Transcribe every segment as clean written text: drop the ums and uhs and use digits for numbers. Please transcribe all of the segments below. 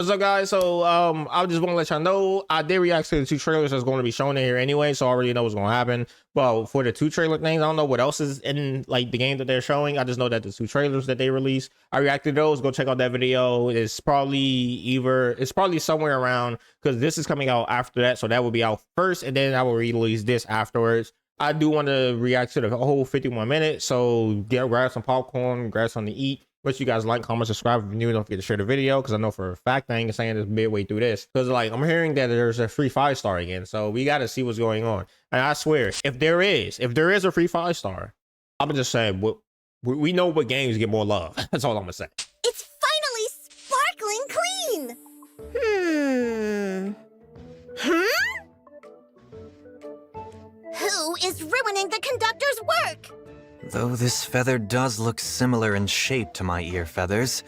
What's up, guys? So I just want to let y'all know I did react to the 2 trailers that's going to be shown in here anyway, so I already know what's going to happen. But for the 2 trailer things, I don't know what else is in like the game that they're showing. I just know that the 2 trailers that they released, I reacted to those. Go check out that video. It's probably somewhere around, because this is coming out after that, so that will be out first, and then I will release this afterwards. I do want to react to the whole 51 minutes, so grab some popcorn, grab something to eat. Wish you guys like, comment, subscribe if you're new. Don't forget to share the video, because I know for a fact I ain't saying this midway through this, because like I'm hearing that there's a free 5-star again, so we got to see what's going on. And I swear, if there is a free 5-star, I'm just saying we know what games get more love. That's all I'm gonna say. It's finally sparkling clean. Who is ruining the conductor's work? Though this feather does look similar in shape to my ear feathers.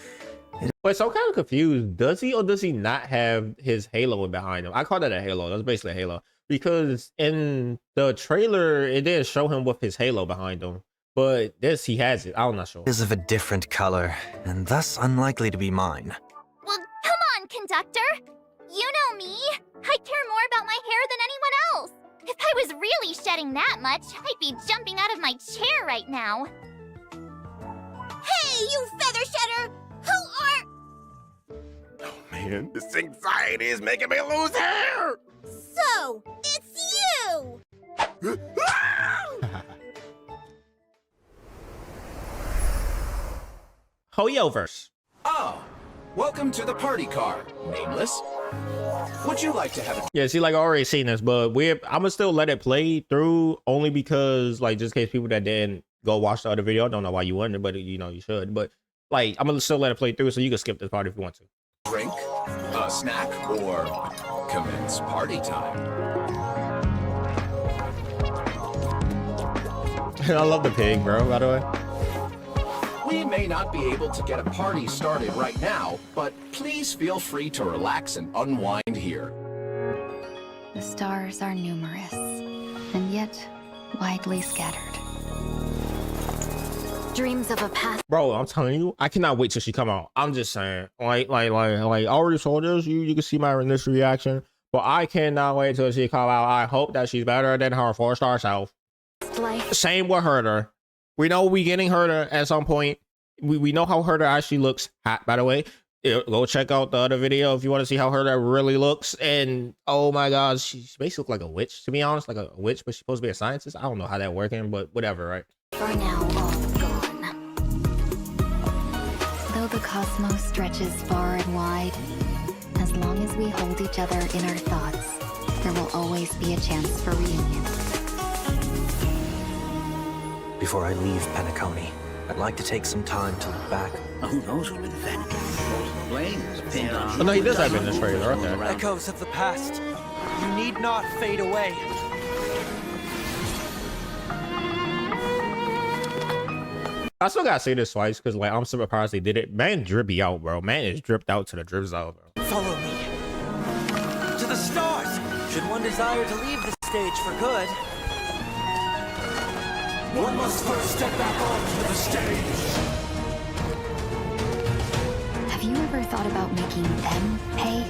Wait, so I'm kind of confused. Does he or does he not have his halo behind him? I call that a halo. That's basically a halo. Because in the trailer, it didn't show him with his halo behind him. But this, he has it. I'm not sure. It is of a different color, and thus unlikely to be mine. Well, come on, conductor. You know me. I care more about my hair than anyone else. If I was really shedding that much, I'd be jumping out of my chair right now. Hey, you feather shedder! Who are... Oh man, this anxiety is making me lose hair! So, it's you! Hoyoverse. Oh, welcome to the party car, Nameless. Would you like to have a... Yeah, see, like I already seen this, but I'm gonna still let it play through, only because, like, just in case people that didn't go watch the other video, I don't know why you wouldn't, but you know you should. But like, I'm gonna still let it play through, so you can skip this part if you want to. drink, a snack, or commence party time? I love the pig, bro, by the way. We may not be able to get a party started right now, but please feel free to relax and unwind here. The stars are numerous, and yet widely scattered. Dreams of a past. Bro, I'm telling you, I cannot wait till she come out. I'm just saying, like I already saw this. You can see my initial reaction, but I cannot wait till she come out. I hope that she's better than her 4-star self. Life. Same with Herder. We know we getting Herder at some point. We know how Herder actually looks. Hot, by the way. Go check out the other video if you want to see how Herder really looks. And oh my god, she basically looks like a witch, to be honest, like a witch, but she's supposed to be a scientist. I don't know how that working, but whatever, right? For now, all gone. Though the cosmos stretches far and wide, as long as we hold each other in our thoughts, there will always be a chance for reunion. Before I leave Penacony, I'd like to take some time to look back. Who knows what been thinking? Blames pinned on Oh no, he does have it in this trailer, okay. Echoes of the past. You need not fade away. I still gotta say this twice, because like I'm surprised they did it. Man, drippy out, bro. Man is dripped out to the drip zone, bro. Follow me. To the stars! Should one desire to leave the stage for good, One must first step back onto the stage. Have you ever thought about making them pay?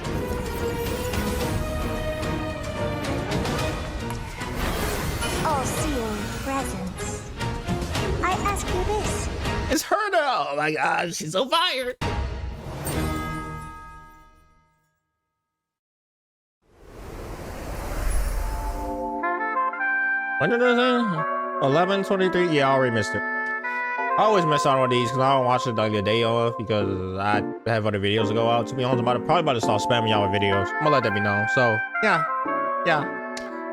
All-seeing presence. I ask you this. It's Herder! Oh my god, she's so fired! When did I say? 11:23. Yeah, I already missed it. I always miss out on these because I don't watch it like the day of, because I have other videos to go out. To be honest, probably about to start spamming y'all with videos. I'm gonna let that be known. So yeah.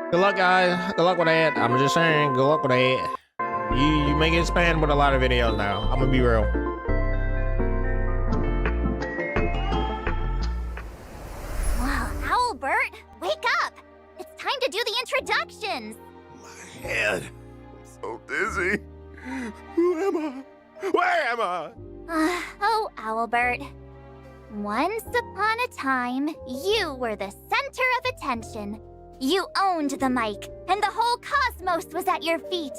Good luck, guys. Good luck with that. I'm just saying, good luck with that. You may get spammed with a lot of videos now. I'm gonna be real. Well, Owlbert, wake up. It's time to do the introductions. My head. I'm so dizzy. Who am I? Where am I? Oh, Owlbert. Once upon a time, you were the center of attention. You owned the mic, and the whole cosmos was at your feet.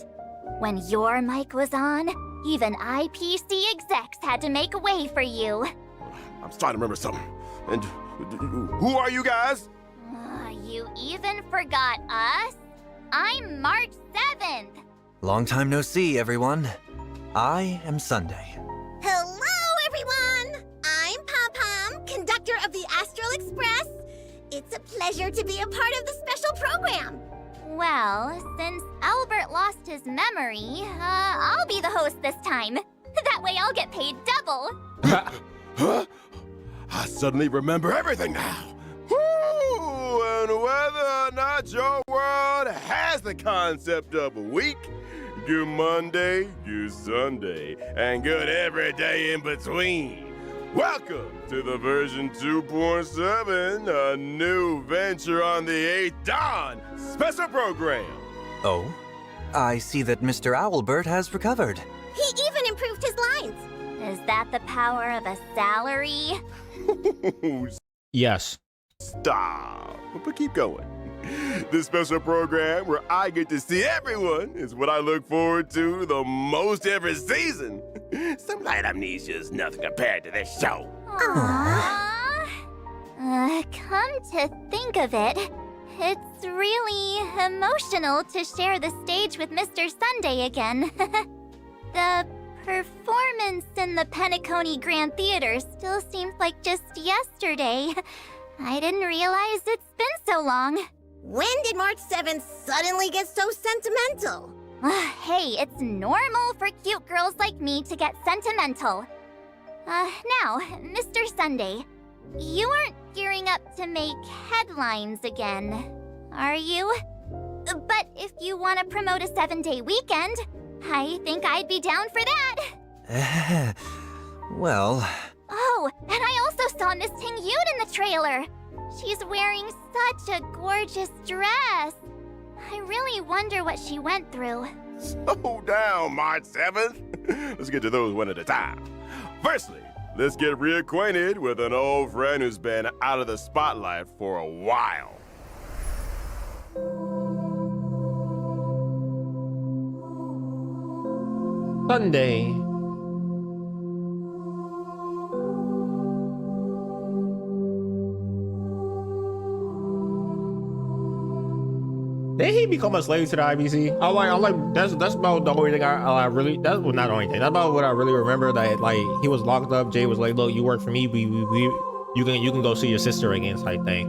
When your mic was on, even IPC execs had to make way for you. I'm starting to remember something. And Who are you guys? You even forgot us? I'm March 7th. Long time no see, everyone. I am Sunday. Hello, everyone! I'm Pom-Pom, conductor of the Astral Express. It's a pleasure to be a part of the special program. Well, since Albert lost his memory, I'll be the host this time. That way I'll get paid double. Huh? I suddenly remember everything now. Woo! And whether or not your world has the concept of a week, good Monday, good Sunday, and good every day in between. Welcome to the version 2.7, a new venture on the 8th Dawn special program. Oh? I see that Mr. Owlbert has recovered. He even improved his lines. Is that the power of a salary? Yes. Stop. But keep going. This special program where I get to see everyone is what I look forward to the most every season. Some light amnesia is nothing compared to this show. Aww. Come to think of it, it's really emotional to share the stage with Mr. Sunday again. The performance in the Penacony Grand Theater still seems like just yesterday. I didn't realize it's been so long. When did March 7th suddenly get so sentimental? Hey, it's normal for cute girls like me to get sentimental. Now, Mr. Sunday, you aren't gearing up to make headlines again, are you? But if you want to promote a 7-day weekend, I think I'd be down for that. Well... Oh, and I also saw Miss Ting Yoon in the trailer. She's wearing such a gorgeous dress. I really wonder what she went through. Slow down, March 7th. Let's get to those one at a time. Firstly, let's get reacquainted with an old friend who's been out of the spotlight for a while. Sunday. Did he become a slave to the IBC? I like that's about the only thing I really, that's well, not the only thing. That's about what I really remember, that like he was locked up. Jay was like, look, you work for me. You can go see your sister again, type thing.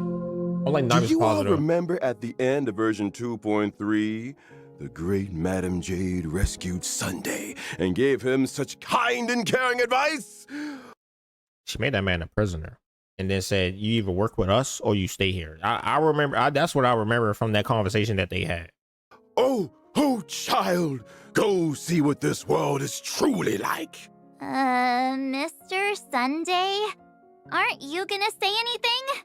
I'm like not Do you all positive. remember at the end of version 2.3, the great Madam Jade rescued Sunday and gave him such kind and caring advice? She made that man a prisoner and then said, you either work with us or you stay here. I remember, that's what I remember from that conversation that they had. Oh, child, go see what this world is truly like. Mr. Sunday? Aren't you gonna say anything?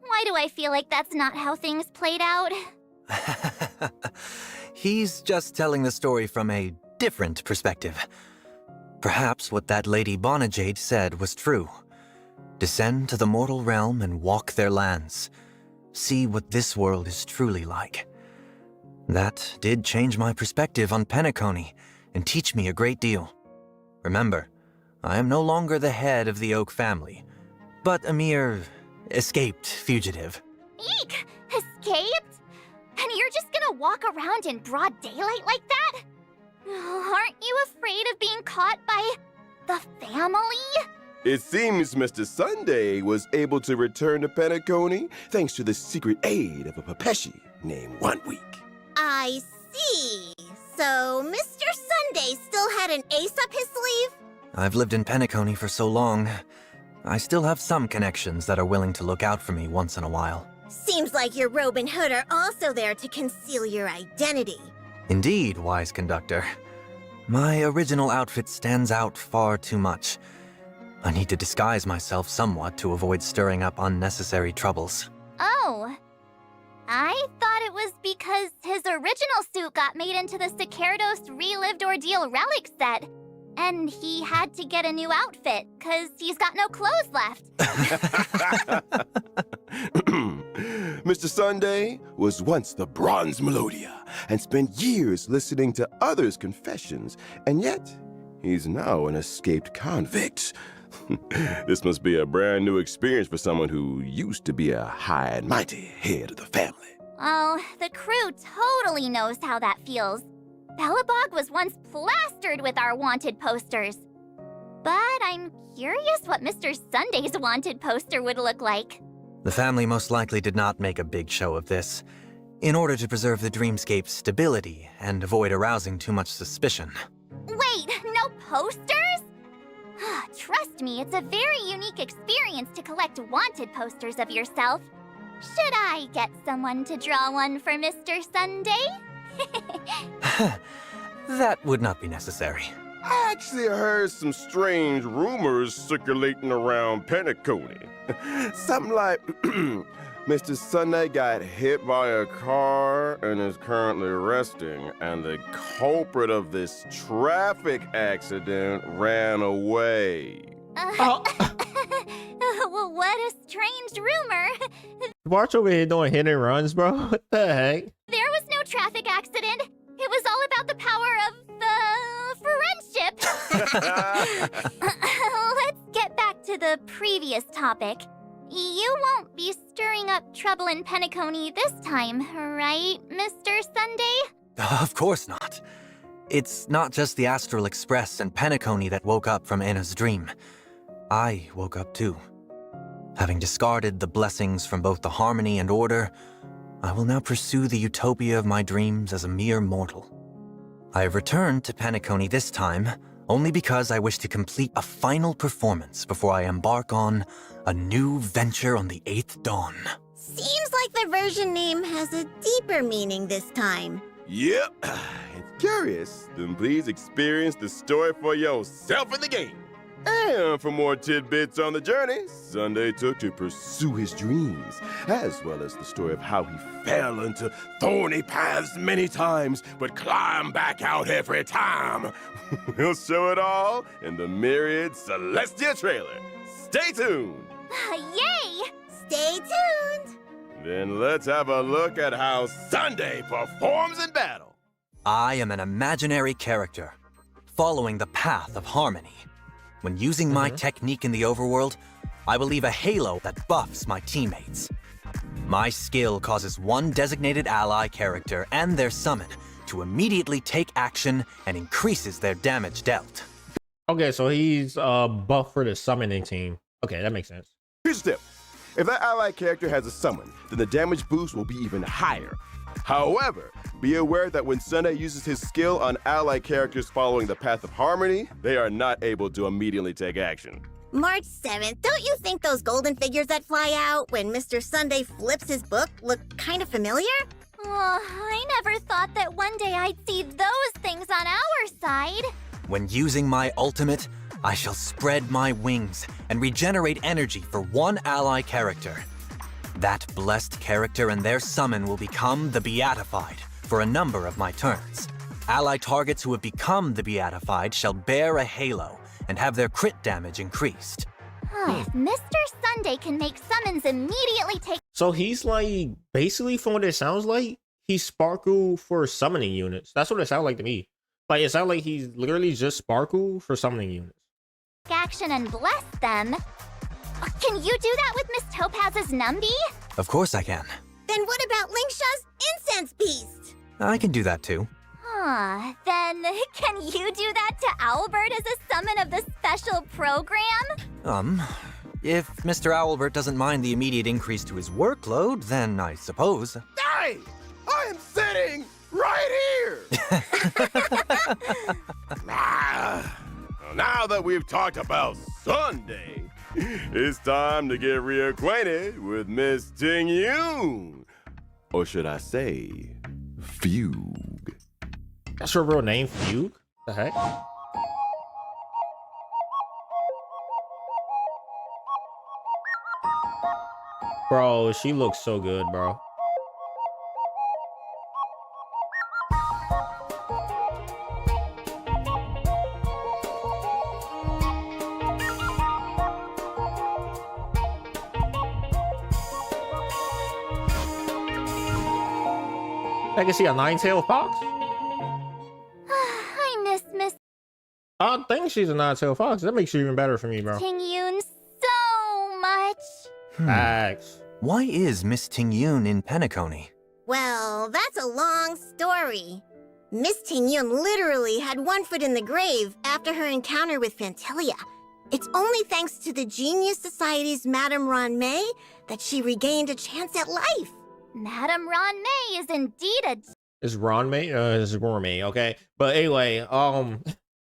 Why do I feel like that's not how things played out? He's just telling the story from a different perspective. Perhaps what that Lady Bonajade said was true. Descend to the mortal realm and walk their lands. See what this world is truly like. That did change my perspective on Penacony and teach me a great deal. Remember, I am no longer the head of the Oak family, but a mere escaped fugitive. Eek! Escaped? And you're just gonna walk around in broad daylight like that? Aren't you afraid of being caught by the family? It seems Mr. Sunday was able to return to Penacony thanks to the secret aid of a Pepeshi named One Week. I see. So Mr. Sunday still had an ace up his sleeve? I've lived in Penacony for so long, I still have some connections that are willing to look out for me once in a while. Seems like your robe and hood are also there to conceal your identity. Indeed, wise conductor. My original outfit stands out far too much. I need to disguise myself somewhat to avoid stirring up unnecessary troubles. Oh. I thought it was because his original suit got made into the Sicardos Relived Ordeal relic set, and he had to get a new outfit, because he's got no clothes left. Mr. Sunday was once the Bronze Melodia and spent years listening to others' confessions, and yet he's now an escaped convict. This must be a brand new experience for someone who used to be a high and mighty head of the family. Oh, the crew totally knows how that feels. Bellabog was once plastered with our wanted posters. But I'm curious what Mr. Sunday's wanted poster would look like. The family most likely did not make a big show of this, in order to preserve the dreamscape's stability and avoid arousing too much suspicion. Wait, no posters? Trust me, it's a very unique experience to collect wanted posters of yourself. Should I get someone to draw one for Mr. Sunday? That would not be necessary. I actually heard some strange rumors circulating around Penacony. Something like Mr. Sunday got hit by a car and is currently resting, and the culprit of this traffic accident ran away. Well, what a strange rumor. March over here doing hit and runs, bro. What the heck? There was no traffic accident. It was all about the power of friendship. Let's get back to the previous topic. You won't be stirring up trouble in Penacony this time, right, Mr. Sunday? Of course not. It's not just the Astral Express and Penacony that woke up from Anna's dream. I woke up too. Having discarded the blessings from both the harmony and order, I will now pursue the utopia of my dreams as a mere mortal. I have returned to Penacony this time only because I wish to complete a final performance before I embark on a new venture on the 8th dawn. Seems like the version name has a deeper meaning this time. Yep, it's curious. Then please experience the story for yourself in the game. And for more tidbits on the journey Sunday took to pursue his dreams, as well as the story of how he fell into thorny paths many times, but climbed back out every time. We'll show it all in the Myriad Celestia trailer. Stay tuned! Yay! Stay tuned! Then let's have a look at how Sunday performs in battle. I am an imaginary character, following the path of harmony. When using my technique in the overworld, I will leave a halo that buffs my teammates. My skill causes one designated ally character and their summon to immediately take action and increases their damage dealt. Okay, so he's buff for the summoning team. Okay, that makes sense. Here's the tip. If that ally character has a summon, then the damage boost will be even higher. However, be aware that when Sunday uses his skill on ally characters following the path of harmony, they are not able to immediately take action. March 7th, don't you think those golden figures that fly out when Mr. Sunday flips his book look kind of familiar? Oh, I never thought that one day I'd see those things on our side. When using my ultimate, I shall spread my wings and regenerate energy for one ally character. That blessed character and their summon will become the Beatified for a number of my turns. Ally targets who have become the Beatified shall bear a halo and have their crit damage increased. If Mr. Sunday can make summons immediately take... So he's like, basically from what it sounds like, he's Sparkle for summoning units. That's what it sounds like to me. Like, it sounds like he's literally just Sparkle for summoning units. ...action and bless them. Can you do that with Miss Topaz's Numby? Of course I can. Then what about Lingsha's Incense Beast? I can do that too. Then can you do that to Owlbird as a summon of the special program? If Mr. Owlbert doesn't mind the immediate increase to his workload, then I suppose. Hey! I am sitting right here! Now that we've talked about Sunday, it's time to get reacquainted with Miss Ting Yoon. Or should I say, Fugue. That's her real name, Fugue? The heck? Bro, she looks so good, bro. I can see a nine-tailed fox. I miss Miss... Oh, I think she's a nine-tailed fox. That makes you even better for me, bro. Ting Yoon so much. Facts. Why is Miss Ting Yoon in Penacony? Well, that's a long story. Miss Ting Yun literally had one foot in the grave after her encounter with Fantilia. It's only thanks to the Genius Society's Madame Ron May that she regained a chance at life. Madame Ron May is indeed a It's Ron May. It's Gourmet. Okay, but anyway, wow.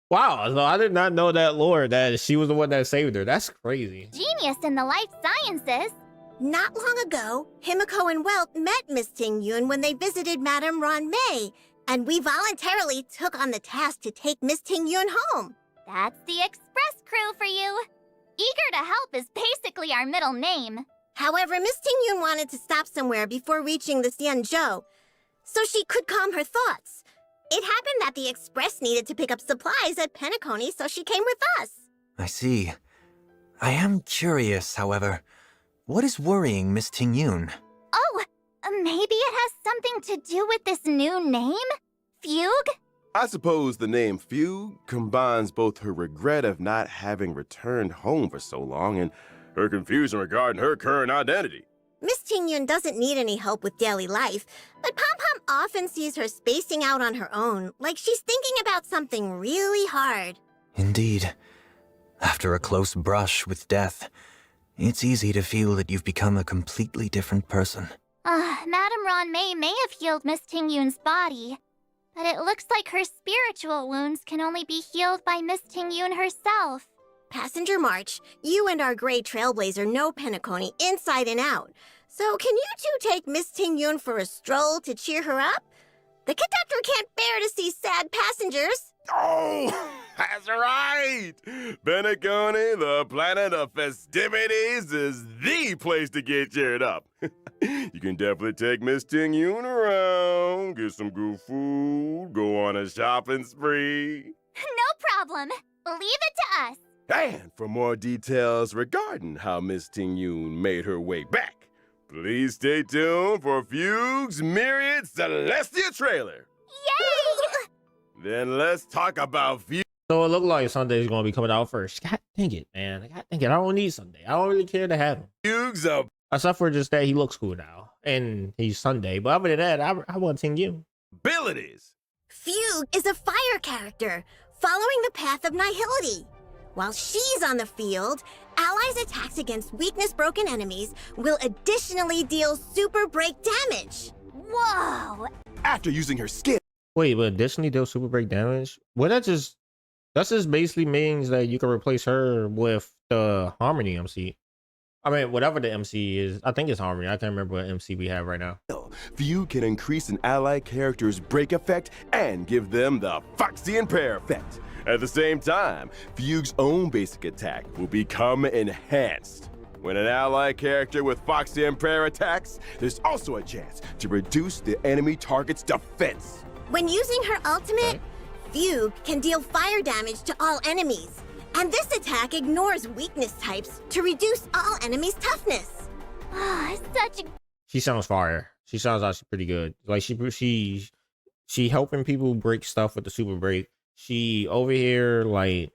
So I did not know that lore that she was the one that saved her. That's crazy. genius in the life sciences. Not long ago, Himiko and Welt met Miss Ting Yun when they visited Madame Ron May, and we voluntarily took on the task to take Miss Ting Yun home. That's the express crew for you. Eager to help is basically our middle name. However, Miss Ting Yun wanted to stop somewhere before reaching the Xianzhou, so she could calm her thoughts. It happened that the express needed to pick up supplies at Penacony, so she came with us. I see. I am curious, however. What is worrying Miss Ting Yoon? Oh, maybe it has something to do with this new name? Fugue? I suppose the name Fugue combines both her regret of not having returned home for so long and her confusion regarding her current identity. Miss Ting Yun doesn't need any help with daily life, but Pom Pom often sees her spacing out on her own, like she's thinking about something really hard. Indeed. After a close brush with death, it's easy to feel that you've become a completely different person. Madame Ron may have healed Miss Ting Yun's body, but it looks like her spiritual wounds can only be healed by Miss Ting Yun herself. Passenger March, you and our gray trailblazer know Penacony inside and out. So can you two take Miss Ting Yun for a stroll to cheer her up? The conductor can't bear to see sad passengers. Oh, that's right! Penacony, the planet of festivities, is the place to get cheered up. You can definitely take Miss Ting Yun around, get some good food, go on a shopping spree. No problem. Leave it to us. And for more details regarding how Miss Ting Yun made her way back, please stay tuned for Fugue's Myriad Celestia trailer. Yay! Then let's talk about Fugue. So it looked like Sunday's gonna be coming out first. God dang it, man. God dang it. I don't need Sunday. I don't really care to have him. Fugue's up. Except for just that he looks cool now. And he's Sunday. But other than that, I want Ting Yun. Abilities. Fugue is a fire character, following the path of nihility. While she's on the field, allies' attacks against weakness-broken enemies will additionally deal super break damage. Whoa! After using her skill. Wait, but additionally they'll super break damage? Well, that just basically means that you can replace her with the Harmony MC. I mean, whatever the MC is. I think it's Harmony. I can't remember what MC we have right now. Fugue can increase an ally character's break effect and give them the Foxy and Prayer effect. At the same time, Fugue's own basic attack will become enhanced. When an ally character with Foxy and Prayer attacks, there's also a chance to reduce the enemy target's defense. When using her ultimate, Fugue can deal fire damage to all enemies. And this attack ignores weakness types to reduce all enemies' toughness. Such a... She sounds fire. She sounds actually pretty good. Like she helping people break stuff with the super break. She over here like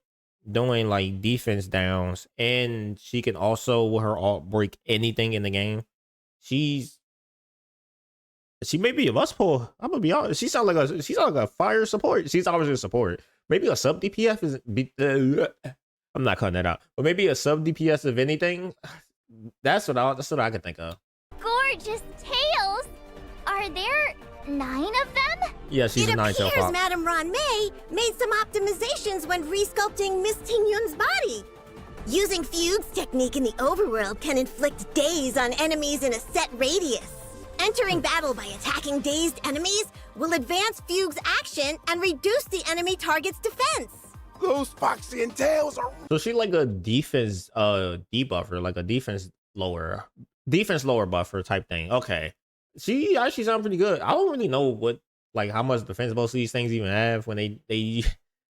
doing like defense downs, and she can also with her alt break anything in the game. She may be a must pull. I'm gonna be honest. She sounds like a fire support. She's obviously a support. Maybe a sub DPS is. I'm not cutting that out. But maybe a sub DPS if anything. That's what I can think of. gorgeous tails! Are there 9 of them? Yeah, she's a 9-tail It appears fox. Madame Ron May made some optimizations when resculpting Miss Ting Yun's body. Using Fugue's technique in the overworld can inflict daze on enemies in a set radius. Entering battle by attacking dazed enemies will advance Fugue's action and reduce the enemy target's defense. Those Foxy and Tails are... So she like a defense debuffer, like a defense lower buffer type thing. Okay. She actually sounds pretty good. I don't really know what like how much defense most of these things even have when they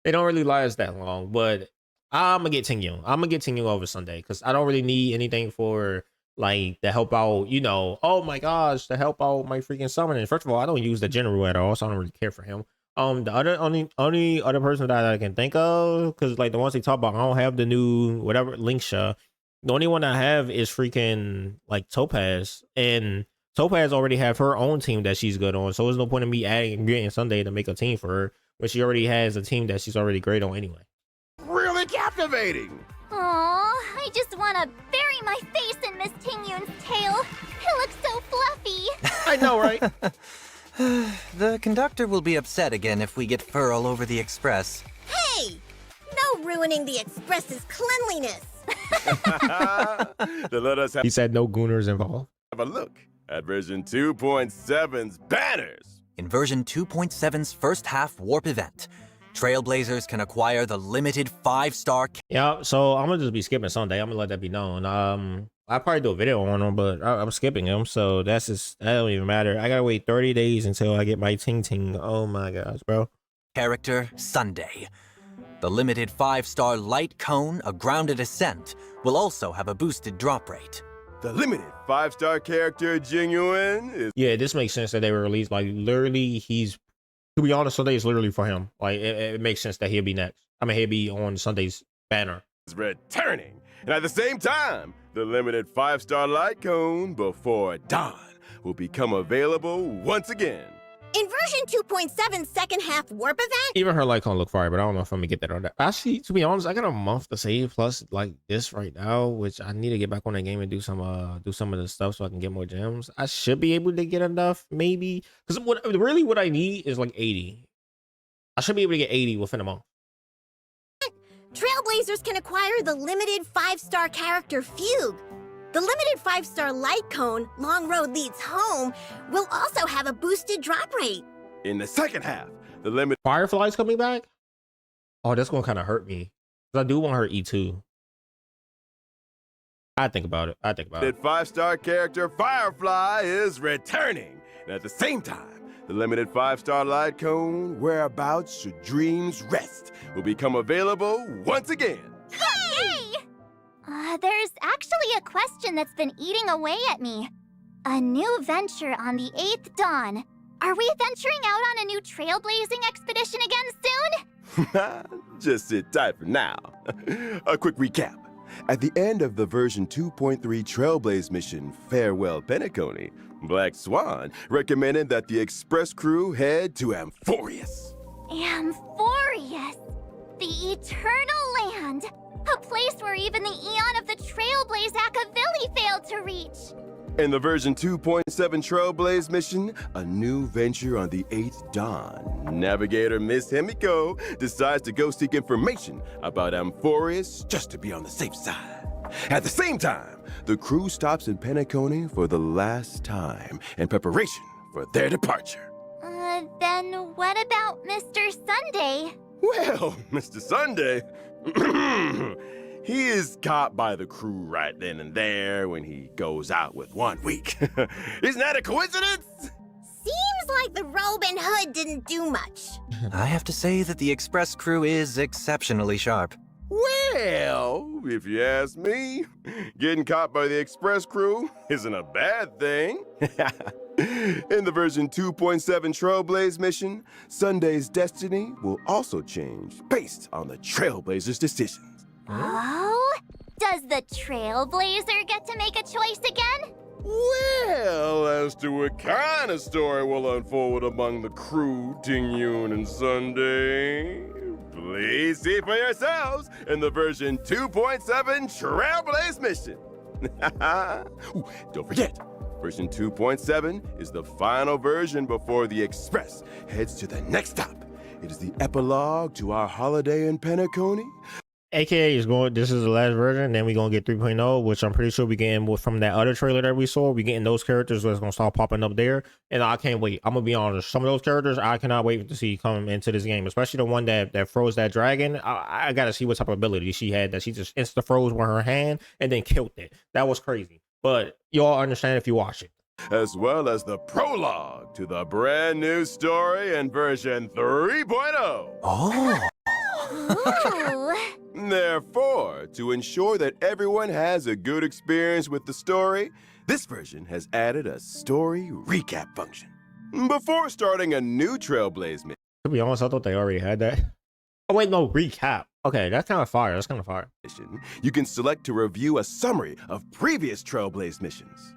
don't really last that long, but I'm gonna get Ting Yun. I'm gonna get Ting Yun over Sunday because I don't really need anything for like to help out, you know, oh my gosh, to help out my freaking summoning. First of all, I don't use the general at all, so I don't really care for him. The only other person that I can think of, because like the ones they talk about, I don't have the new whatever Linksha. The only one I have is freaking like Topaz, and Topaz already have her own team that she's good on. So there's no point in me getting Sunday to make a team for her when she already has a team that she's already great on anyway. Really captivating. Aw, I just want to bury my face in Miss Tingyun's tail. It looks so fluffy. I know, right? The conductor will be upset again if we get fur all over the express. Hey! No ruining the express's cleanliness. To let us He said no gooners involved. have a look at version 2.7's banners. In version 2.7's first half warp event, Trailblazers can acquire the limited 5-star. Yeah, so I'm gonna just be skipping Sunday. I'm gonna let that be known. I'll probably do a video on him, but I'm skipping him, so that don't even matter. I gotta wait 30 days until I get my ting ting. Oh my gosh, bro. Character Sunday. The limited 5-star light cone, a grounded ascent, will also have a boosted drop rate. The limited 5-star character Genuine is Yeah, this makes sense that they were released. Like literally, to be honest, Sunday is literally for him. Like it makes sense that he'll be next. I mean, he'll be on Sunday's banner. returning. And at the same time, the limited 5-star light cone Before Dawn will become available once again. In version 2.7's second half warp event, Even her light cone look fire, but I don't know if I'm gonna get that or not. Actually, to be honest, I got a month to save plus like this right now, which I need to get back on that game and do some of the stuff so I can get more gems. I should be able to get enough, maybe, because what I need is like 80. I should be able to get 80 within a month. Trailblazers can acquire the limited 5-star character Fugue. The limited 5-star light cone, Long Road Leads Home, will also have a boosted drop rate. In the second half, the limited Firefly's coming back. Oh, that's gonna kind of hurt me, because I do want her E2. I think about it. 5-star character Firefly is returning. And at the same time, the limited 5-star light cone Whereabouts Should Dreams Rest will become available once again. Yay! There's actually a question that's been eating away at me. A new venture on the 8th dawn. Are we venturing out on a new trailblazing expedition again soon? Just sit tight for now. A quick recap. At the end of the version 2.3 Trailblaze mission, Farewell Penacony, Black Swan recommended that the express crew head to Amphorius. Amphorius, the eternal land. A place where even the Eon of the Trailblaze Akavili failed to reach. In the version 2.7 Trailblaze mission, a new venture on the 8th dawn, Navigator Miss Himiko decides to go seek information about Amphorius just to be on the safe side. At the same time, the crew stops in Penacony for the last time in preparation for their departure. Then what about Mr. Sunday? Well, Mr. Sunday, he is caught by the crew right then and there when he goes out with 1 week. Isn't that a coincidence? Seems like the robe and hood didn't do much. I have to say that the express crew is exceptionally sharp. Well, if you ask me, getting caught by the express crew isn't a bad thing. In the version 2.7 Trailblaze mission, Sunday's destiny will also change based on the Trailblazers' decisions. Oh? Does the Trailblazer get to make a choice again? Well, as to what kind of story will unfold among the crew, Tingyun and Sunday, please see for yourselves in the version 2.7 Trailblaze mission. Ooh, don't forget, version 2.7 is the final version before the Express heads to the next stop. It is the epilogue to our holiday in Penacony. AKA is going. This is the last version. Then we're gonna get 3.0, which I'm pretty sure we getting from that other trailer that we saw. We getting those characters that's gonna start popping up there, and I can't wait. I'm gonna be honest. Some of those characters I cannot wait to see come into this game, especially the one that froze that dragon. I gotta see what type of ability she had that she just insta froze with her hand and then killed it. That was crazy. But y'all understand if you watch it. As well as the prologue to the brand new story in version 3.0. Oh! Ooh. Therefore, to ensure that everyone has a good experience with the story, this version has added a story recap function. Before starting a new Trailblaze mission, To be honest, I thought they already had that. Oh wait, no, recap. Okay, that's kind of fire. That's kind of fire. You can select to review a summary of previous Trailblaze missions.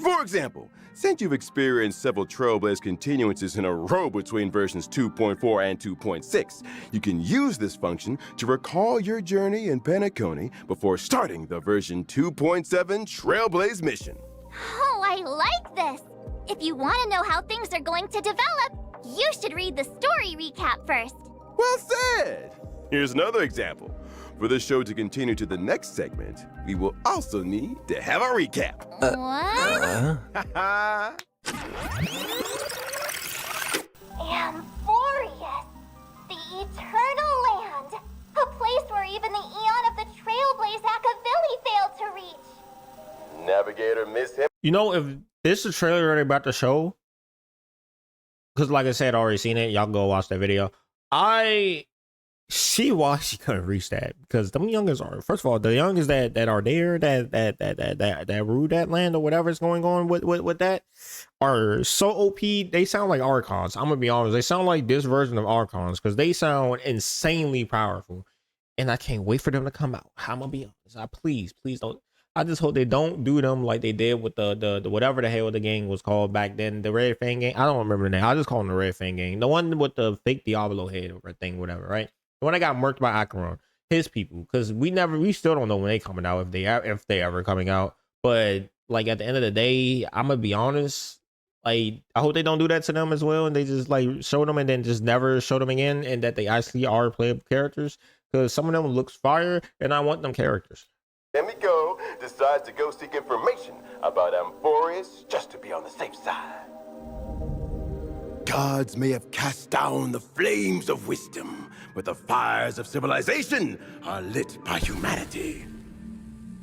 For example, since you've experienced several Trailblaze continuances in a row between versions 2.4 and 2.6, you can use this function to recall your journey in Penacony before starting the version 2.7 Trailblaze mission. Oh, I like this! If you want to know how things are going to develop, you should read the story recap first. Well said! Here's another example. For the show to continue to the next segment, we will also need to have a recap. What? Amphorius, the Eternal Land, a place where even the Eon of the Trailblaze Akavili failed to reach. Navigator Miss him. You know, if this is a trailer already about the show, because like I said, I already seen it. Y'all go watch that video. I see why she couldn't reach that, because them youngers are, first of all, the youngers that are there that rule that land or whatever is going on with that are so OP. They sound like Archons. I'm gonna be honest, they sound like this version of Archons because they sound insanely powerful, and I can't wait for them to come out. I'm gonna be honest. Please don't. I just hope they don't do them like they did with the whatever the hell the game was called back then, the Red Fang game. I don't remember the name. I just call them the Red Fang game, the one with the fake Diablo head or thing, whatever, right? The one that got murked by Acheron, his people, because we still don't know when they coming out, if they ever coming out. But like at the end of the day, I'm gonna be honest, like I hope they don't do that to them as well, and they just like show them and then just never show them again, and that they actually are playable characters, because some of them looks fire, and I want them characters. Emiko decides to go seek information about Amphorius just to be on the safe side. Gods may have cast down the flames of wisdom, but the fires of civilization are lit by humanity.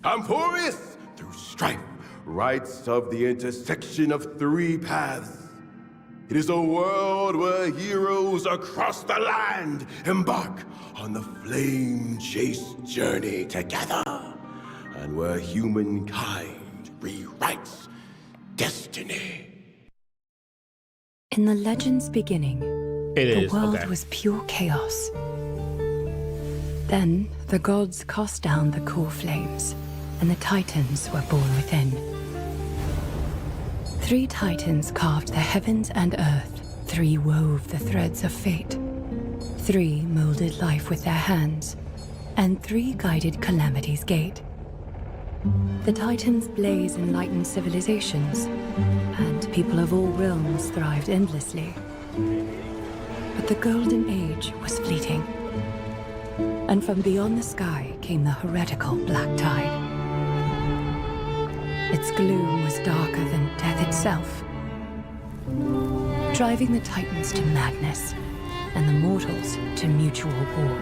Amphorius, through strife, writes of the intersection of three paths. It is a world where heroes across the land embark on the flame-chased journey together, and where humankind rewrites destiny. In the legend's beginning, the world was pure chaos. Then the gods cast down the core flames, and the titans were born within. 3 titans carved the heavens and earth, 3 wove the threads of fate, 3 molded life with their hands, and 3 guided calamity's gate. The titans' blaze enlightened civilizations, and people of all realms thrived endlessly. But the golden age was fleeting, and from beyond the sky came the heretical black tide. Its gloom was darker than death itself, driving the titans to madness and the mortals to mutual war.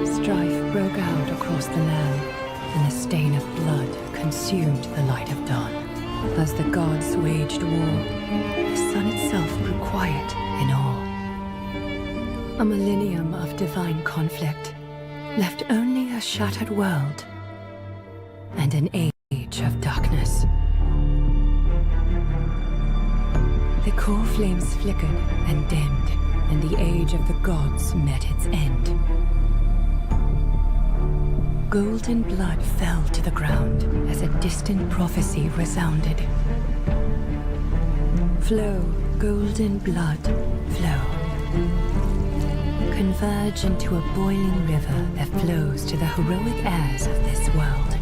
Strife broke out across the land, and the stain of blood consumed the light of dawn. As the gods waged war, the sun itself grew quiet in awe. A millennium of divine conflict left only a shattered world and an age of darkness. The core flames flickered and dimmed, and the age of the gods met its end. Golden blood fell to the ground as a distant prophecy resounded. Flow, golden blood, flow. Converge into a boiling river that flows to the heroic heirs of this world.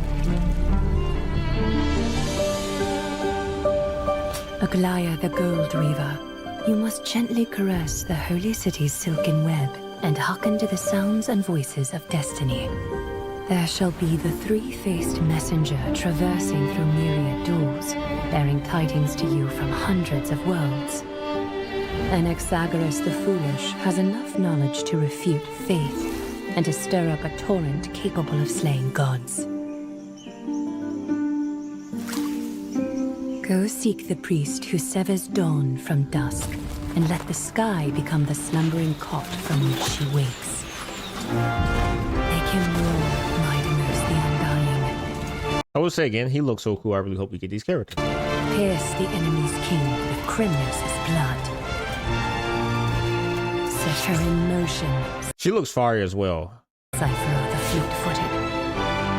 Aglaya the Gold Weaver, you must gently caress the holy city's silken web and hearken to the sounds and voices of destiny. There shall be the 3-faced messenger traversing through myriad doors, bearing tidings to you from hundreds of worlds. Anaxagoras the Foolish has enough knowledge to refute faith and to stir up a torrent capable of slaying gods. Go seek the priest who severs dawn from dusk, and let the sky become the slumbering cot from which she wakes. Make him roar, Mightiness the Undying. I would say again, he looks so cool. I really hope we get these characters. Pierce the enemy's king with Crimnos' blood. set her in motion. She looks fire as well. Cipher of the fleet-footed.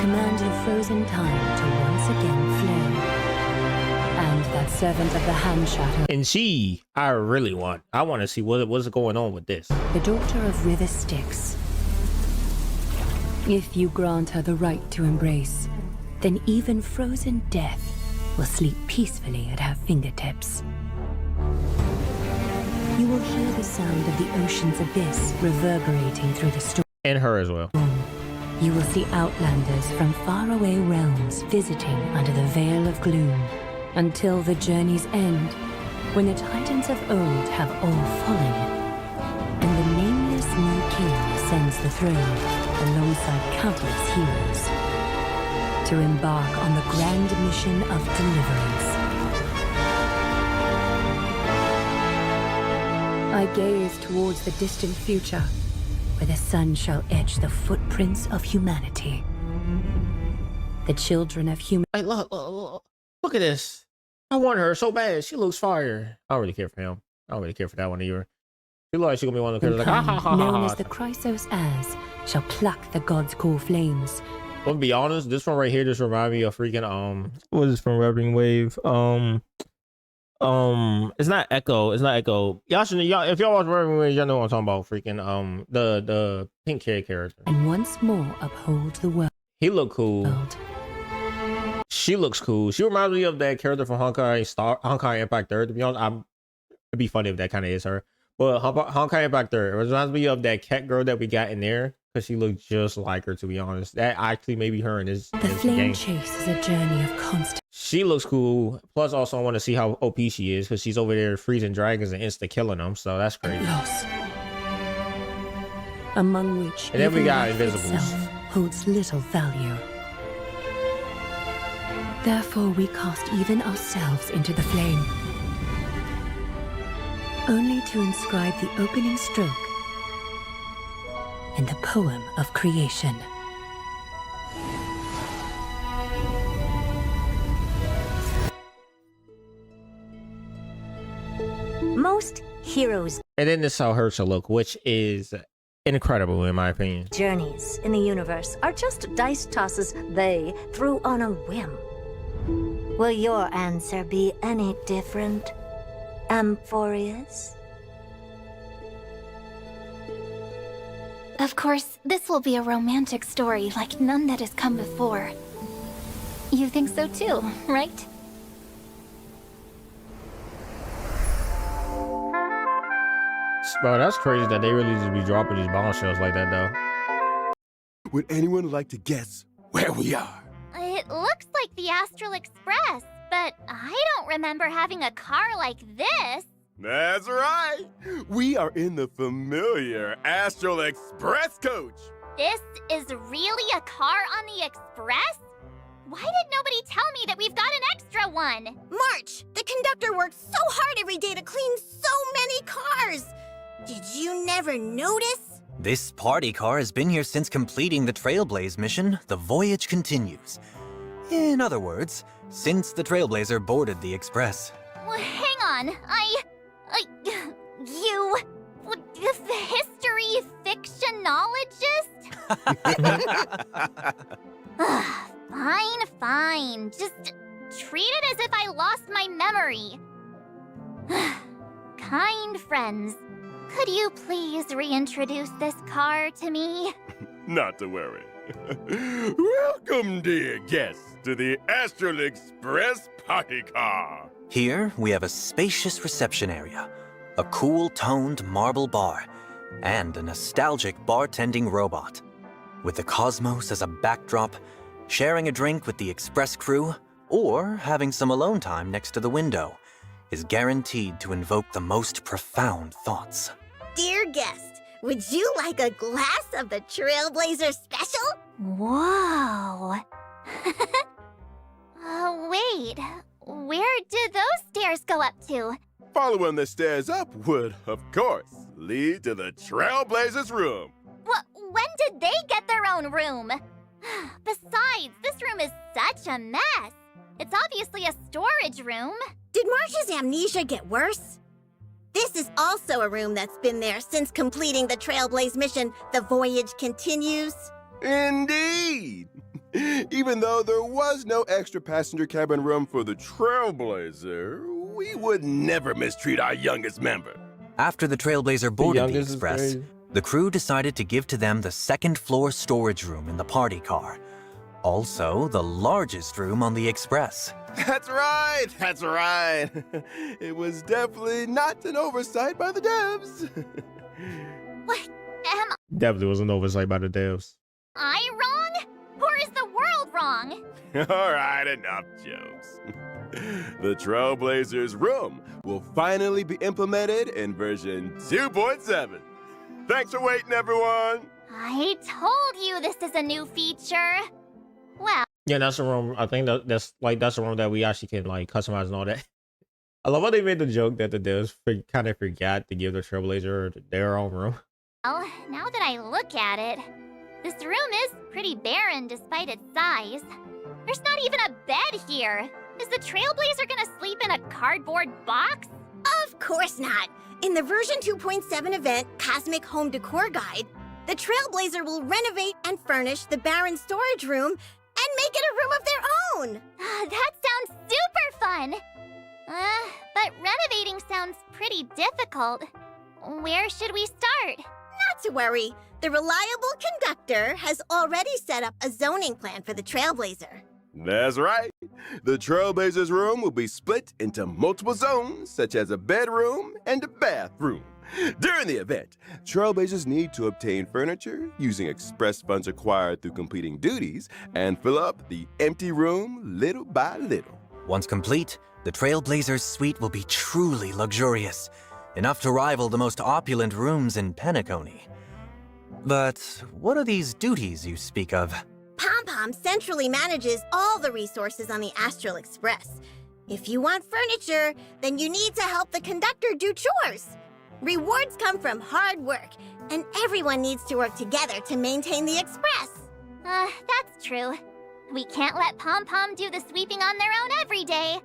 Command the frozen time to once again flow. And that servant of the hand shadow. And she, I want to see what's going on with this. The daughter of River Styx. If you grant her the right to embrace, then even frozen death will sleep peacefully at her fingertips. You will hear the sound of the ocean's abyss reverberating through the storm. And her as well. You will see outlanders from faraway realms visiting under the veil of gloom, until the journey's end, when the titans of old have all fallen, and the nameless new king ascends the throne alongside countless heroes, to embark on the grand mission of deliverance. I gaze towards the distant future, where the sun shall etch the footprints of humanity. The children of human. Hey, look at this. I want her so bad. She looks fire. I don't really care for him. I don't really care for that one either. She looks like she's gonna be one of the characters like, ha ha ha ha. Known as the Chrysos as, shall pluck the god's core flames. I'm gonna be honest, this one right here just remind me of freaking what is this from Rubbing Wave? It's not Echo. It's not Echo. Y'all if y'all watch Rubbing Wave, y'all know what I'm talking about. Freaking the pink hair character. And once more uphold the world. He look cool. She looks cool. She reminds me of that character from Honkai Impact 3. To be honest, it'd be funny if that kind of is her. But Honkai Impact 3, it reminds me of that cat girl that we got in there, because she looked just like her, to be honest. That actually may be her in this flame game. Chase is a journey of constant. She looks cool. Plus, also, I want to see how OP she is, because she's over there freezing dragons and insta-killing them, so that's crazy. Loss. Among which and then we got life Invisibles. itself holds little value. Therefore, we cast even ourselves into the flame, only to inscribe the opening stroke in the poem of creation. Most heroes' And then this is how her should look, which is incredible in my opinion. journeys in the universe are just dice tosses they threw on a whim. Will your answer be any different, Amphorius? Of course, this will be a romantic story like none that has come before. You think so too, right? Bro, that's crazy that they really just be dropping these bombshells like that, though. Would anyone like to guess where we are? It looks like the Astral Express, but I don't remember having a car like this. That's right. We are in the familiar Astral Express coach. This is really a car on the Express? Why did nobody tell me that we've got an extra one? March! The conductor works so hard every day to clean so many cars! Did you never notice? This party car has been here since completing the Trailblaze mission. The voyage continues. In other words, since the Trailblazer boarded the Express. Well, hang on, you... the history fictionologist? Fine. Just treat it as if I lost my memory. Kind friends, could you please reintroduce this car to me? Not to worry. Welcome, dear guests, to the Astral Express party car. Here, we have a spacious reception area, a cool-toned marble bar, and a nostalgic bartending robot. With the cosmos as a backdrop, sharing a drink with the Express crew, or having some alone time next to the window, is guaranteed to invoke the most profound thoughts. Dear guest, would you like a glass of the Trailblazer Special? Whoa. Wait, where did those stairs go up to? Following the stairs up would, of course, lead to the Trailblazers' room. When did they get their own room? Besides, this room is such a mess. It's obviously a storage room. Did Marsh's amnesia get worse? This is also a room that's been there since completing the Trailblaze mission, The Voyage Continues. Indeed! Even though there was no extra passenger cabin room for the Trailblazer, we would never mistreat our youngest member. After the Trailblazer boarded the youngest is Express, crazy. the crew decided to give to them the second-floor storage room in the party car. Also, the largest room on the Express. That's right, that's right. It was definitely not an oversight by the devs. What? Am Definitely was an oversight by the devs. I wrong? Or is the world wrong? All right, enough jokes. The Trailblazer's room will finally be implemented in version 2.7. Thanks for waiting, everyone. I told you this is a new feature. Well, Yeah, that's the room. I think that's the room that we actually can like customize and all that. I love how they made the joke that the devs kind of forgot to give the Trailblazer their own room. now that I look at it, this room is pretty barren despite its size. There's not even a bed here. Is the Trailblazer gonna sleep in a cardboard box? Of course not. In the version 2.7 event, Cosmic Home Decor Guide, the Trailblazer will renovate and furnish the barren storage room and make it a room of their own. That sounds super fun. But renovating sounds pretty difficult. Where should we start? Not to worry. The reliable conductor has already set up a zoning plan for the Trailblazer. That's right. The Trailblazer's room will be split into multiple zones, such as a bedroom and a bathroom. During the event, Trailblazers need to obtain furniture using express funds acquired through completing duties and fill up the empty room little by little. Once complete, the Trailblazer's suite will be truly luxurious, enough to rival the most opulent rooms in Penacony. But what are these duties you speak of? Pom-Pom centrally manages all the resources on the Astral Express. If you want furniture, then you need to help the conductor do chores. Rewards come from hard work, and everyone needs to work together to maintain the Express. That's true. We can't let Pom-Pom do the sweeping on their own every day.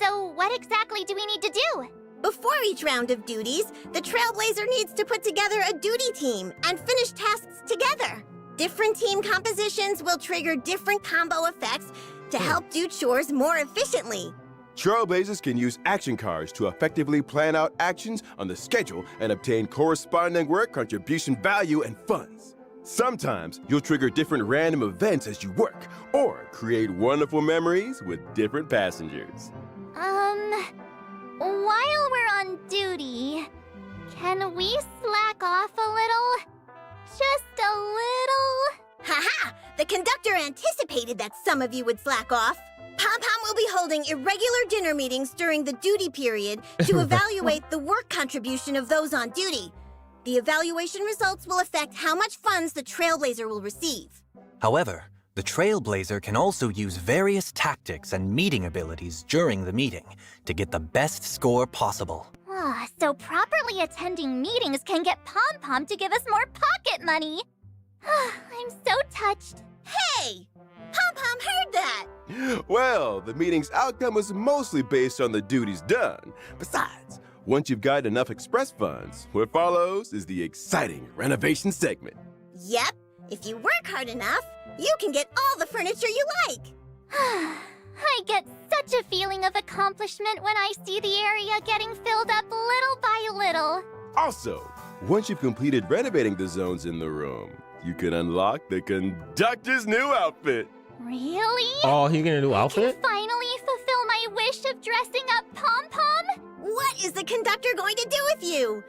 So what exactly do we need to do? Before each round of duties, the Trailblazer needs to put together a duty team and finish tasks together. Different team compositions will trigger different combo effects to help do chores more efficiently. Trailblazers can use action cards to effectively plan out actions on the schedule and obtain corresponding work contribution value and funds. Sometimes you'll trigger different random events as you work, or create wonderful memories with different passengers. While we're on duty, can we slack off a little? Just a little? Haha! The conductor anticipated that some of you would slack off. Pom-Pom will be holding irregular dinner meetings during the duty period to evaluate the work contribution of those on duty. The evaluation results will affect how much funds the Trailblazer will receive. However, the Trailblazer can also use various tactics and meeting abilities during the meeting to get the best score possible. So properly attending meetings can get Pom-Pom to give us more pocket money. I'm so touched. Hey! Pom-Pom heard that! Well, the meeting's outcome was mostly based on the duties done. Besides, once you've got enough express funds, what follows is the exciting renovation segment. Yep, if you work hard enough, you can get all the furniture you like. I get such a feeling of accomplishment when I see the area getting filled up little by little. Also, once you've completed renovating the zones in the room, you can unlock the conductor's new outfit. Really? Oh, he get a new outfit? Can finally fulfill my wish of dressing up Pom-Pom? What is the conductor going to do with you?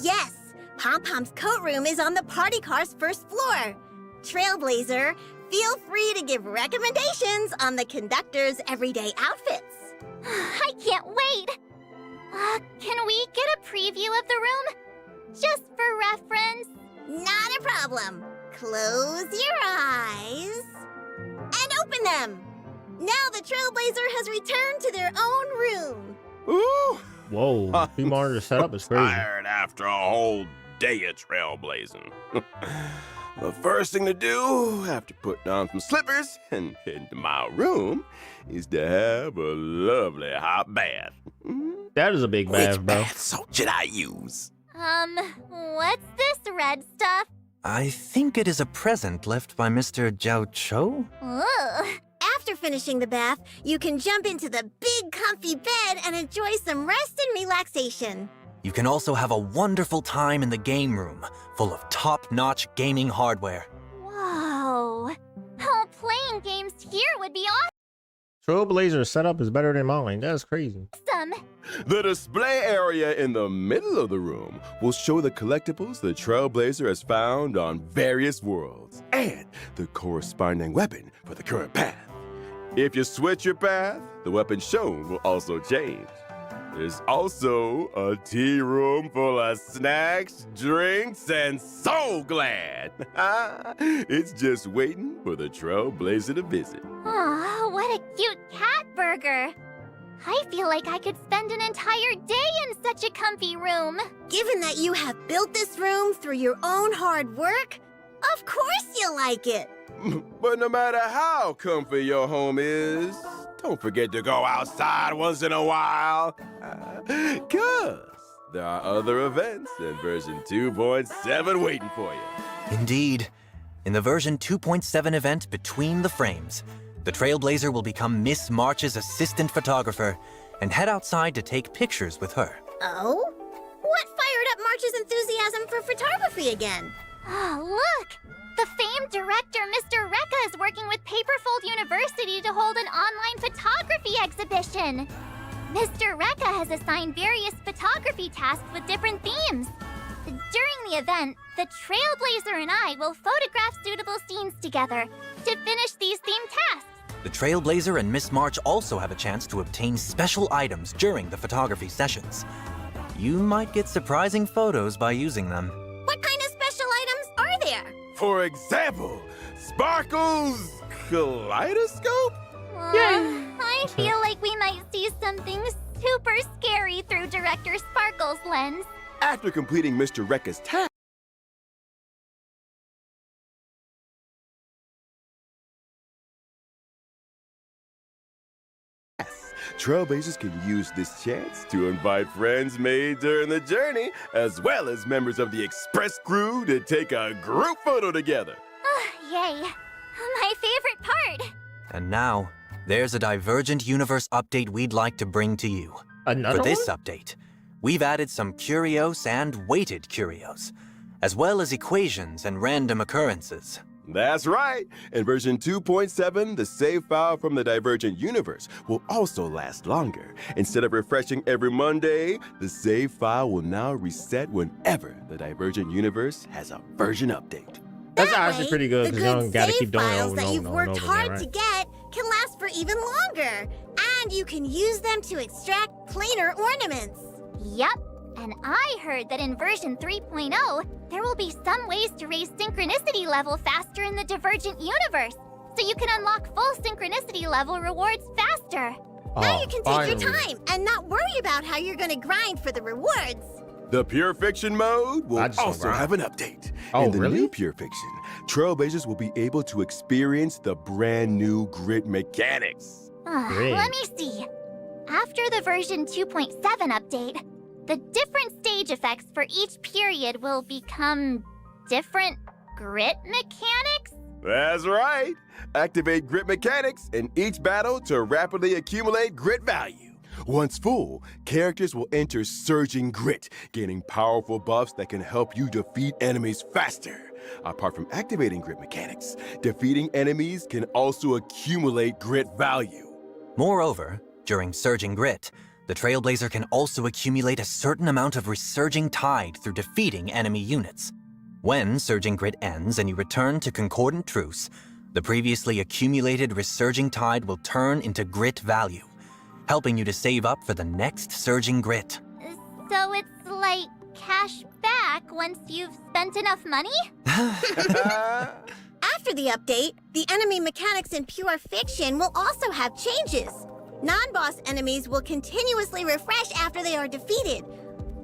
Yes, Pom-Pom's coat room is on the party car's first floor. Trailblazer, feel free to give recommendations on the conductor's everyday outfits. I can't wait. Can we get a preview of the room? Just for reference. Not a problem. Close your eyes and open them. Now the Trailblazer has returned to their own room. Ooh! Whoa, the monitor setup is crazy. Tired after a whole day of trailblazing. The first thing to do after putting on some slippers and heading to my room is to have a lovely hot bath. That is a big Which bath, bro. bath salt should I use? What's this red stuff? I think it is a present left by Mr. Jiao Cho? Ugh. After finishing the bath, you can jump into the big comfy bed and enjoy some rest and relaxation. You can also have a wonderful time in the game room, full of top-notch gaming hardware. Whoa. Oh, playing games here would be Trailblazer setup is better than mine. That's crazy. awesome. The display area in the middle of the room will show the collectibles the Trailblazer has found on various worlds and the corresponding weapon for the current path. If you switch your path, the weapon shown will also change. There's also a tea room full of snacks, drinks, and so glad. It's just waiting for the Trailblazer to visit. Oh, what a cute cat burger. I feel like I could spend an entire day in such a comfy room. Given that you have built this room through your own hard work, of course you'll like it. But no matter how comfy your home is, don't forget to go outside once in a while. 'Cause there are other events in version 2.7 waiting for you. Indeed. In the version 2.7 event Between the Frames, the Trailblazer will become Miss March's assistant photographer and head outside to take pictures with her. Oh? What fired up March's enthusiasm for photography again? Oh, look! The famed director, Mr. Rekka, is working with Paperfold University to hold an online photography exhibition. Mr. Rekka has assigned various photography tasks with different themes. During the event, the Trailblazer and I will photograph suitable scenes together to finish these themed tasks. The Trailblazer and Miss March also have a chance to obtain special items during the photography sessions. You might get surprising photos by using them. What kind of special items are there? For example, Sparkle's kaleidoscope? I feel like we might see something super scary through Director Sparkle's lens. After completing Mr. Rekka's task, Trailblazers can use this chance to invite friends made during the journey, as well as members of the express crew to take a group photo together. Yay. My favorite part. And now, there's a Divergent Universe update we'd like to bring to you. Another For this one? update, we've added some curios and weighted curios, as well as equations and random occurrences. That's right. In version 2.7, the save file from the Divergent Universe will also last longer. Instead of refreshing every Monday, the save file will now reset whenever the Divergent Universe has a version update. That's That actually way, pretty good the because you don't gotta save keep doing it files over that and you've over and worked over hard again, to right? get can last for even longer. And you can use them to extract planar ornaments. Yup. And I heard that in version 3.0, there will be some ways to raise synchronicity level faster in the Divergent Universe, so you can unlock full synchronicity level rewards faster. Now you can take your finally. time and not worry about how you're going to grind for the rewards. The Pure Fiction mode will I just don't also grind. have an update. Oh, In the really? new Pure Fiction, Trailblazers will be able to experience the brand new grid mechanics. Great. Let me see. After the version 2.7 update, the different stage effects for each period will become different grit mechanics? That's right. Activate grit mechanics in each battle to rapidly accumulate grit value. Once full, characters will enter Surging Grit, gaining powerful buffs that can help you defeat enemies faster. Apart from activating grit mechanics, defeating enemies can also accumulate grit value. Moreover, during Surging Grit, the Trailblazer can also accumulate a certain amount of Resurging Tide through defeating enemy units. When Surging Grit ends and you return to Concordant Truce, the previously accumulated Resurging Tide will turn into Grit value, helping you to save up for the next Surging Grit. So it's like cash back once you've spent enough money? After the update, the enemy mechanics in Pure Fiction will also have changes. Non-boss enemies will continuously refresh after they are defeated.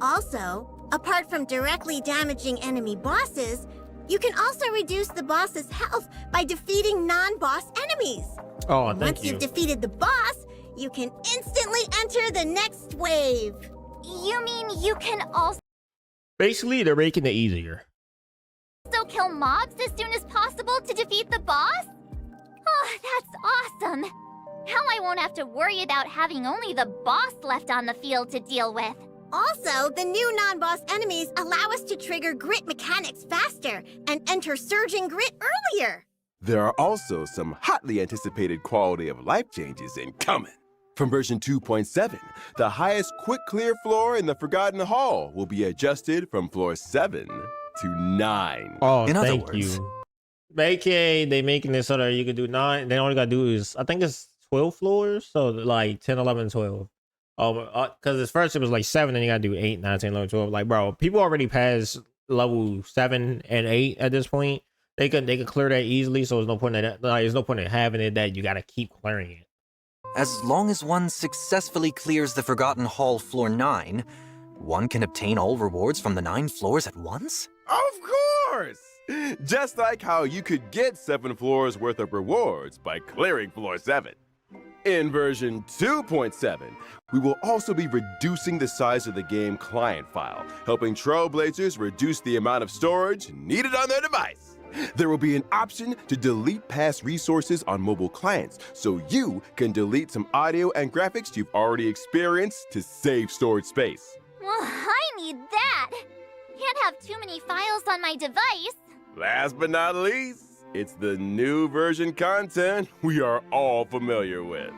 Also, apart from directly damaging enemy bosses, you can also reduce the boss's health by defeating non-boss enemies. Oh, thank Once you. you've defeated the boss, You can instantly enter the next wave. You mean you can also Basically, they're making it easier. kill mobs as soon as possible to defeat the boss? Oh, that's awesome. Now I won't have to worry about having only the boss left on the field to deal with. Also, the new non-boss enemies allow us to trigger grit mechanics faster and enter surging grit earlier. There are also some hotly anticipated quality of life changes incoming. From version 2.7, the highest quick clear floor in the Forgotten Hall will be adjusted from floor 7 to 9. Oh, In other thank words- you. AKA, they making it so that you can do 9. They only got to do is, I think it's 12 floors. So like 10, 11, 12. Because at first it was like 7, and you got to do 8, 9, 10, 11, 12. Like, bro, people already passed level 7 and 8 at this point. They could clear that easily. So there's no point in that. Like, there's no point in having it that you got to keep clearing it. As long as one successfully clears the Forgotten Hall floor 9, one can obtain all rewards from the 9 floors at once? Of course! Just like how you could get 7 floors worth of rewards by clearing floor 7. In version 2.7, we will also be reducing the size of the game client file, helping Trailblazers reduce the amount of storage needed on their device. There will be an option to delete past resources on mobile clients, so you can delete some audio and graphics you've already experienced to save storage space. Well, I need that. Can't have too many files on my device. Last but not least, it's the new version content we are all familiar with.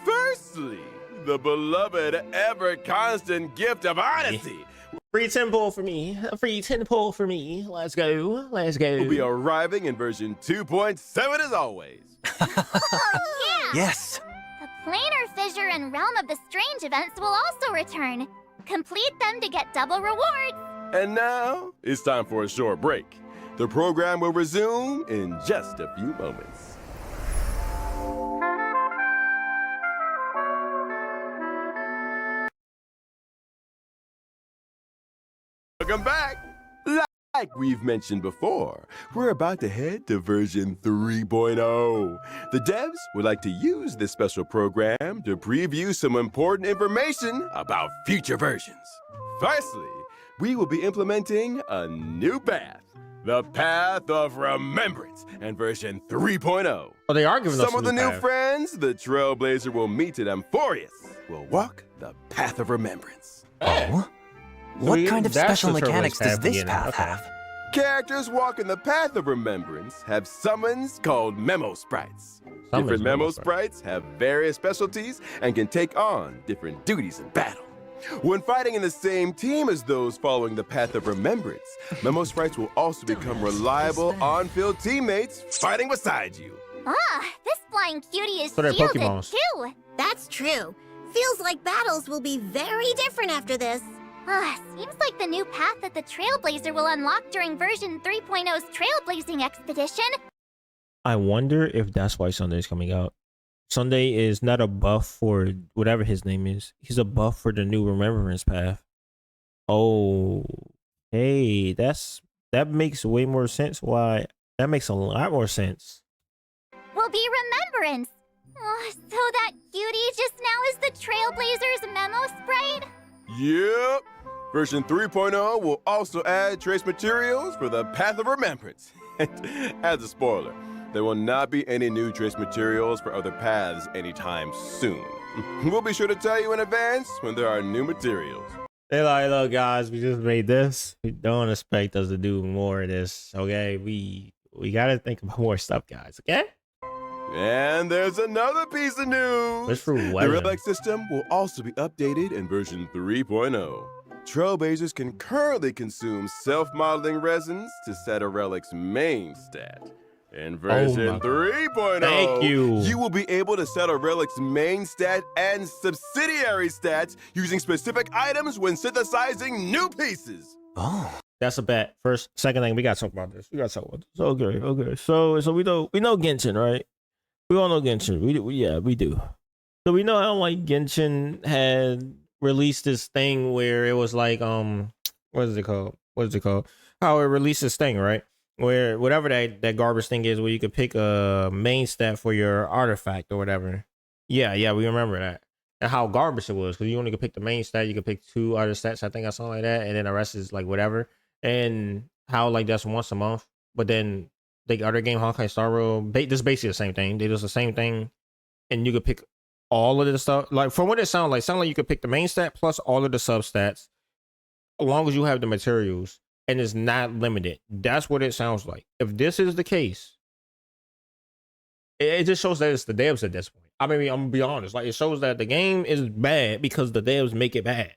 Firstly, the beloved ever-constant gift of Odyssey Free 10 pull for me. A free 10 pull for me. Let's go. Let's go. will be arriving in version 2.7 as always. Oh, yeah! Yes! The Planar Fissure and Realm of the Strange events will also return. Complete them to get double rewards. And now, it's time for a short break. The program will resume in just a few moments. Welcome back! Like we've mentioned before, we're about to head to version 3.0. The devs would like to use this special program to preview some important information about future versions. Firstly, we will be implementing a new path, the Path of Remembrance, and version 3.0. Oh, they are giving us Some of the a new path. friends the Trailblazer will meet at Amphorius will walk the Path of Remembrance. Oh? So What kind of that's special the Trailblazer mechanics does path this beginning. path Okay. have? Characters walking the Path of Remembrance have summons called Memo Sprites. Different Memo Sprites have various specialties and can take on different duties in battle. When fighting in the same team as those following the Path of Remembrance, Memo Sprites will also become reliable on-field teammates fighting beside you. Ah, this flying cutie is So they're shielded Pokemons. too. That's true. Feels like battles will be very different after this. Ah, seems like the new path that the Trailblazer will unlock during version 3.0's Trailblazing Expedition. I wonder if that's why Sunday's coming out. Sunday is not a buff for whatever his name is. He's a buff for the new Remembrance path. Oh, hey, that makes way more sense. Why? That makes a lot more sense. Will be Remembrance. Oh, so that cutie just now is the Trailblazer's Memo Sprite? Yep. Version 3.0 will also add trace materials for the Path of Remembrance. As a spoiler, there will not be any new trace materials for other paths anytime soon. We'll be sure to tell you in advance when there are new materials. They're like, look, guys, we just made this. We don't expect us to do more of this. Okay, we gotta think about more stuff, guys. Okay. And there's another piece of news. What's for The weather? Relic system will also be updated in version 3.0. Trailblazers can currently consume self-modeling resins to set a relic's main stat. In version my 3.0, Thank you. you will be able to set a relic's main stat and subsidiary stats using specific items when synthesizing new pieces. Oh. That's a bet. First, second thing, we gotta talk about this. Okay. So we know Genshin, right? We all know Genshin. We do. So we know how like Genshin had released this thing where it was like what is it called? How it released this thing, right? Where whatever that garbage thing is, where you could pick a main stat for your artifact or whatever. Yeah, we remember that. And how garbage it was, because you only could pick the main stat, you could pick 2 other stats, I think, or something like that, and then the rest is like whatever. And how like that's once a month, but then the other game, Honkai Star Rail, this is basically the same thing. They do the same thing, and you could pick all of the stuff. Like from what it sounds like you could pick the main stat plus all of the substats, as long as you have the materials, and it's not limited. That's what it sounds like. If this is the case, it just shows that it's the devs at this point. I mean, I'm gonna be honest. Like, it shows that the game is bad because the devs make it bad.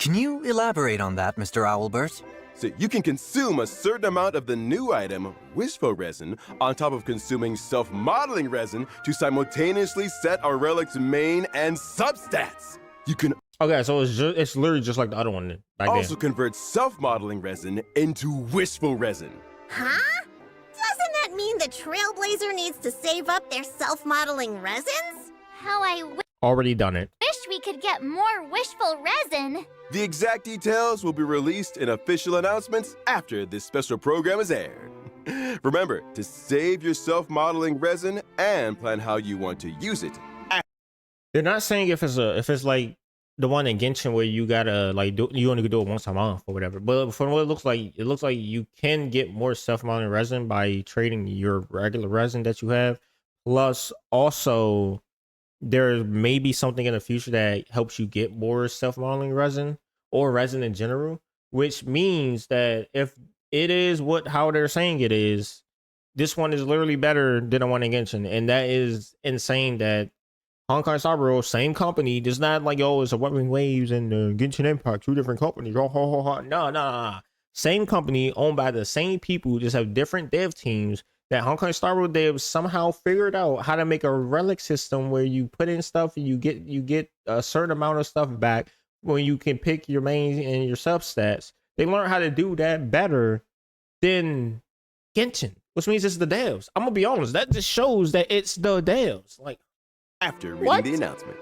Can you elaborate on that, Mr. Owlbert? So you can consume a certain amount of the new item, Wishful Resin, on top of consuming self-modeling resin to simultaneously set a relic's main and substats. You can Okay, so it's literally just like the other one back also then. convert self-modeling resin into Wishful Resin. Huh? Doesn't that mean the Trailblazer needs to save up their self-modeling resins? How I Already done it. wish we could get more wishful resin. The exact details will be released in official announcements after this special program is aired. Remember to save your self-modeling resin and plan how you want to use it. They're not saying if it's like the one in Genshin where you gotta like you only could do it once a month or whatever. But from what it looks like you can get more self-modeling resin by trading your regular resin that you have. Plus, also there may be something in the future that helps you get more self-modeling resin or resin in general, which means that if it is how they're saying it is, this one is literally better than the one in Genshin, and that is insane. That Honkai Star Rail, same company, does not like, oh, it's a Weapon Waves and Genshin Impact, 2 different companies. No. Same company owned by the same people, just have different dev teams. That Honkai Star Rail devs somehow figured out how to make a relic system where you put in stuff and you get a certain amount of stuff back when you can pick your main and your substats. They learned how to do that better than Genshin, which means it's the devs. I'm gonna be honest, that just shows that it's the devs. Like, After reading What? the announcement.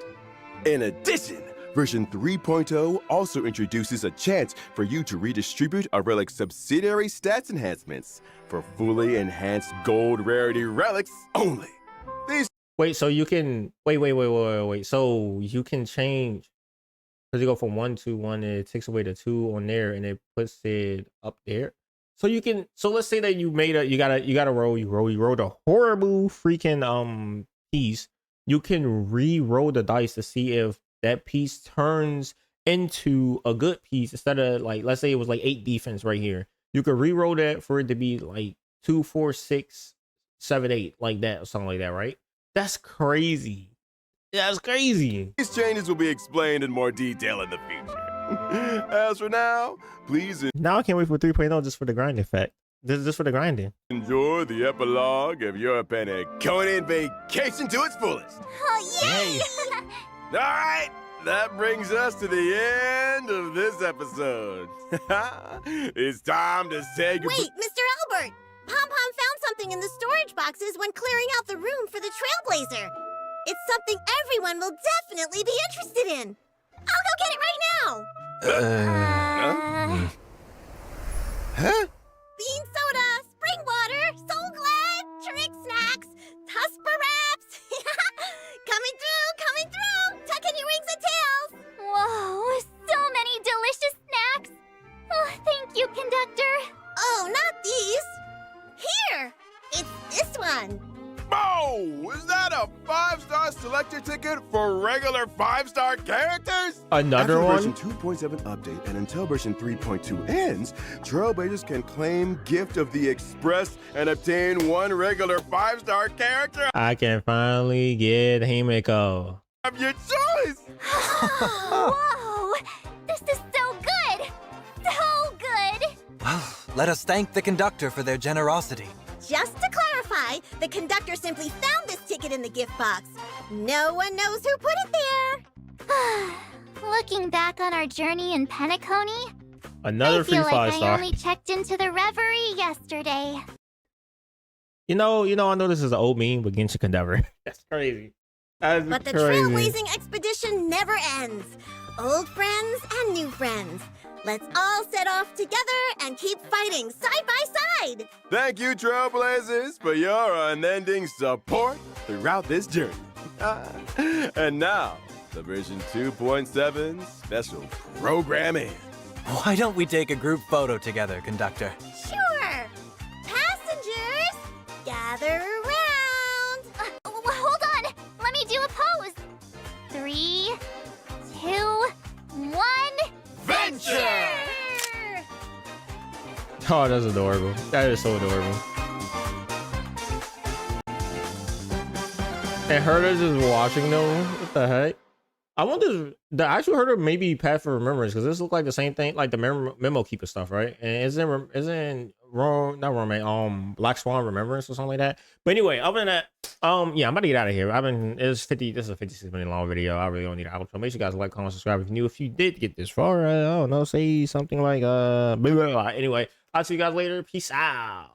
In addition, version 3.0 also introduces a chance for you to redistribute a relic's subsidiary stats enhancements for fully enhanced gold rarity relics only. These wait, so you can wait. So you can change, because you go from 1 to 1 and it takes away the 2 on there and it puts it up there. So you can, so let's say that you got a roll, you rolled a horrible freaking piece. You can re-roll the dice to see if that piece turns into a good piece instead of, like, let's say it was like 8 defense right here. You could re-roll that for it to be like 2, 4, 6, 7, 8, like that, or something like that, right? That's crazy. That's crazy. These changes will be explained in more detail in the future. As for now, please Now I can't wait for 3.0 just for the grind effect. Just for the grinding. enjoy the epilogue of your Penaconian vacation to its fullest. Oh, yay! All right, that brings us to the end of this episode. It's time to say goodbye. Wait, Mr. Albert! Pom Pom found something in the storage boxes when clearing out the room for the Trailblazer. It's something everyone will definitely be interested in. I'll go get it right now. Huh? Bean soda, spring water, Soul Glad, trick snacks, Tusper wraps. Coming through. Tuck in your wings and tails. Whoa, so many delicious snacks. Oh, thank you, conductor. Oh, not these. Here, it's this one. Oh, is that a 5-star selector ticket for regular 5-star characters? Another After one? version 2.7 update and until version 3.2 ends, Trailblazers can claim Gift of the Express and obtain 1 regular 5-star character I can finally get Himeko. of your choice. Whoa, this is so good. So good. Well, let us thank the conductor for their generosity. Just to clarify, the conductor simply found this ticket in the gift box. No one knows who put it there. Looking back on our journey in Penacony, Another I free feel like 5-star. I only checked into the Reverie yesterday. You know, I know this is an old meme, but Genshin Endeavor. That's crazy. That's But the crazy. trailblazing expedition never ends. Old friends and new friends. Let's all set off together and keep fighting side by side. Thank you, Trailblazers, for your unending support throughout this journey. And now, the version 2.7 special programming. Why don't we take a group photo together, conductor? Sure. Passengers, gather around. Hold on. Let me do a pose. 3, 2, 1. Venture! Oh, that's adorable. That is so adorable. And Herder's just watching them. What the heck? I wonder the actual Herder maybe Path for Remembrance, because this look like the same thing, like the memo keeper stuff, right? And isn't Black Swan Remembrance or something like that. But anyway, other than that, yeah, I'm about to get out of here. This is a 56-minute long video. I really don't need an outro. Make sure you guys like, comment, subscribe if you're new. If you did get this far, I don't know, say something like blah, blah, blah. Anyway, I'll see you guys later. Peace out.